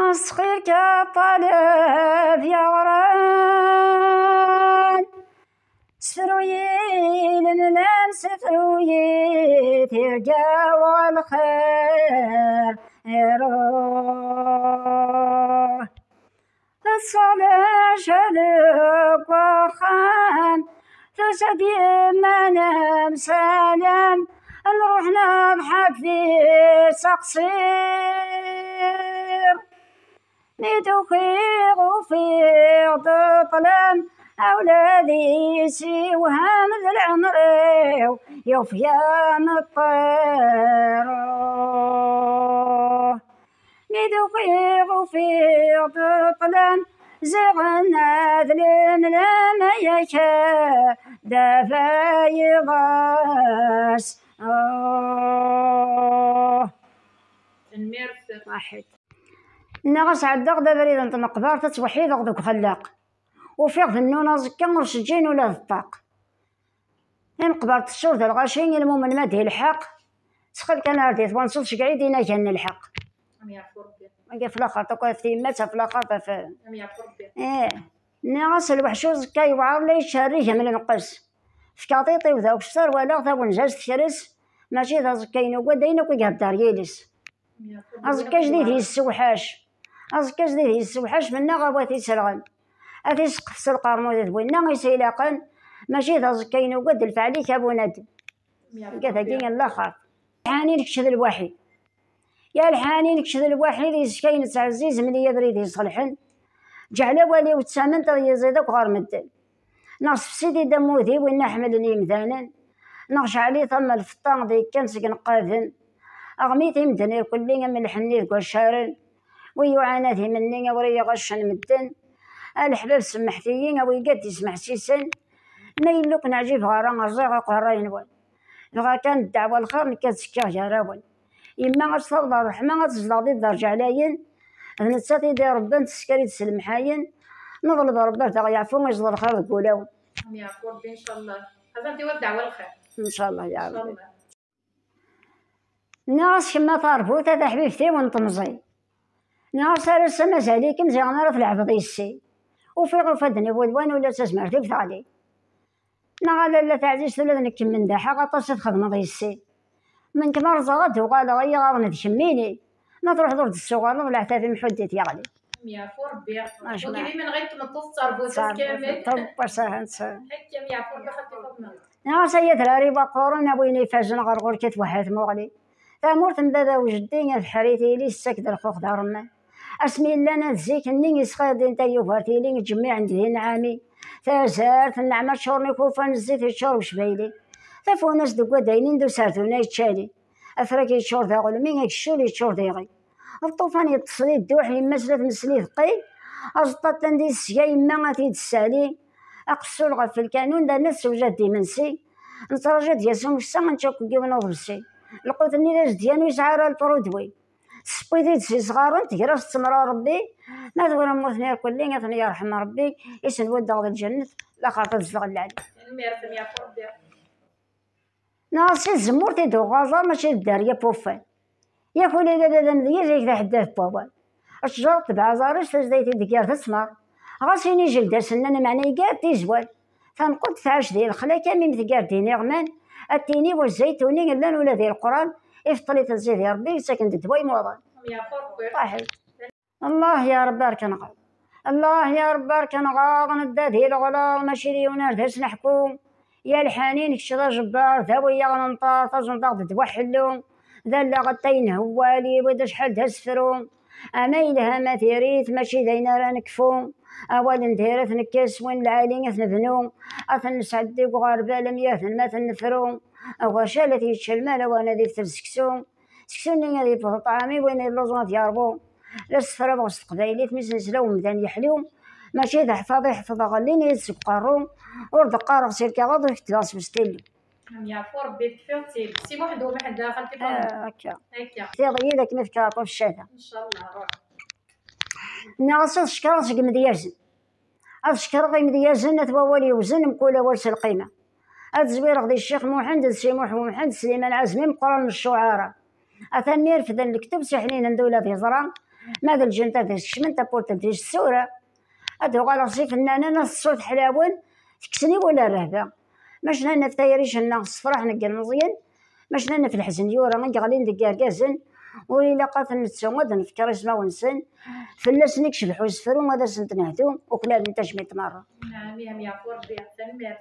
أسخير كطالب يا غران سفروي لنلان سفروي ترجع والخير يروح الصلاة شدق وخان تسدي منام سلام نروح نضحك في سقسير نتوخيغ وفيغ تطلم أولادي سيوهم ذي العمريو يوفيان الطير نتوخيغ وفيغ تطلم زغنا ذلم لما يكا دافا يغاس واحد نغس عدق دبريد انت مقبار تتوحيد غدك خلاق وفيغ ذنونا زكا مرشجين ولا الطاق انقبرت الشور ذا الغاشين المؤمن ما ديه الحق تخل كان رديت وانصل شقعيدينا جن الحق في الاخر تقول في متى في الاخر ايه نغس الوحشو زكا يوعر لي شاريه من النقص فكاطيطي وذا وكسر ولا ثا ونجاز تشرس ماشي ذا زكاين وقدينك ويقدر يلس أزكا جديد يسوحاش أزكا جديد يسوحاش منا غابات يسرغن أثي سقف القرمود ذوينا يسيلاقن ماشي ذا زكاين وقد الفعلي كابو ندم قاثا كين الآخر الحاني نكشذ الوحيد يا الحاني نكشذ الوحيد يسكاين تعزيز من يبريد يصلحن جعل والي وتسامن تغي يزيدك غار مدن نصف سيدي دموذي وين نحملني مثالا نغش عليه ثم الفطان ذي كان سكن قاذن أغميتي مدني كلي من الحني ذكو الشارن ويعاناتي مني وري غشن مدن الحباب سمحتيين ويقد يسمح سيسن نيلوك نعجيب غاران الرزاق قهرين وان لغا كان الدعوة الخير نكاد سكاه جراوان إما غتفضل الرحمة غتزلغ درجة عليين نتساتي دي ربان تسكري تسلم حاين نظلب ربان تغي يعفو يجزل الخير ذكولاو يعفو ربي إن شاء الله هذا ديوا الدعوة الخير إن شاء الله يا ربي ناس كما تعرفوا هذا حبيبتي ونطمزي ناس رسا مازاليك مزيان في العبد يسي وفي غرفتني بودوان ولا تسمعتي بثالي نغالا لا تعزيز ولا نكم من داحا غطاس تخدم ضيسي من كبر زغت وقال غيا غارنا تشميني ما تروح درد الصغار ولا حتى في محدث يغلي يعفو ربي وكيفي من غير تنطط صربوت كامل طب ساهن هكا يعفو ربي خدي فضنا ناس هي دراري باقورنا بويني فاجن غرغور كتوحد مغلي فمورت بابا وجدي الحريتي لي السكد الخوخ دارنا اسمي لنا زيك ني يسخد انت يوفرتي لي تجمع عندي نعامي فزارت النعمه شورني كوفان الزيت الشور وشبيلي ففو ناس دقوا داينين دو سارتونا يتشالي افراكي الشور ذا غلمين يكشولي الشور ديغي الطوفان يتصلي الدوح يما سلات مسلي ثقيل أزطات تندي السيا يما غاتي تسالي أقصو الغف الكانون دا ناس وجات منسي نترجى دياسهم الساعة نشوك كيما نضرسي لقيت اني داز ديالو يسعى البرودوي سبيتي تسي صغارن تقراس تمرا ربي ما تقول موثني كلي غاتني يرحم ربي يسن ود غد الجنة لا خاطر تزفغ العالم الميرث يا ربي ناصي الزمور تيدو غازا ماشي الدارية بوفان ياكل إذا بدا مذيا زيك ذا حداث بابا الشجر تبع زارش تزديتي ديال تسمر غاسيني جلد سنان معني كاع تيزوال فنقول تعاش ديال الخلا كامل مثقار ديني غمان التيني والزيتوني لان ولا ديال القران افطلي تزيد يا ربي ساكن دواي موضان يا ربي واحد الله يا رب بارك نغار الله يا رب بارك نغار ندا ديال الغلا ماشي ديونا داس نحكم يا الحنين كشدا جبار ذاوي يا غنطار تزنطاق توحلو ذا لا غطين هوالي ودا شحال تسفرو اما إلها ما تيريت ماشي داينا راه نكفو أولا نديرت نكاس وين العالي نبنو أثن نسعدي وغاربة لم يثن ما تنفرو أو شالت يتشل مالا وانا ذي تسكسو سكسوني غادي يفضل طعامي وين اللوزونات ياربو لا السفرة بغس قبايلي تمسنسلو ومدان يحلو ماشي ذا حفاظي حفظ غليني يتسقارو ورد قارغ سيركا غاضو يكتلاس بستيلو يعفو ربي كفيتي سي وحدو ما حد اخر كيف هكا هكا تيضيي لك مثل كاطو في الشتا ان شاء الله روح ناقص شكر سق مديازن أشكر غي مديازن تبولي وزن مكولا ورس القيمة الزوير غدي الشيخ محمد سي محمد سليمان عزمي مقرن الشعراء أثني رفد الكتب سحنين ندولة في زران ماذا الجنة ذا كشمن تبورت ديش السورة هادو غالصي فنانة ناس الصوت حلاون تكسني ولا رهبة ماش لنا في تايريش الناس فرح نقل مزيان ماش لنا في الحزن يورا نقالين دقار كازن وإلا قاتل نتسوى نفكر اسمه ونسن فلاس نكشف الحوز فرو ماذا سنت نهدو وكلاد نتاج 100 مرة. نعم يا ميعفور بيع تنمير.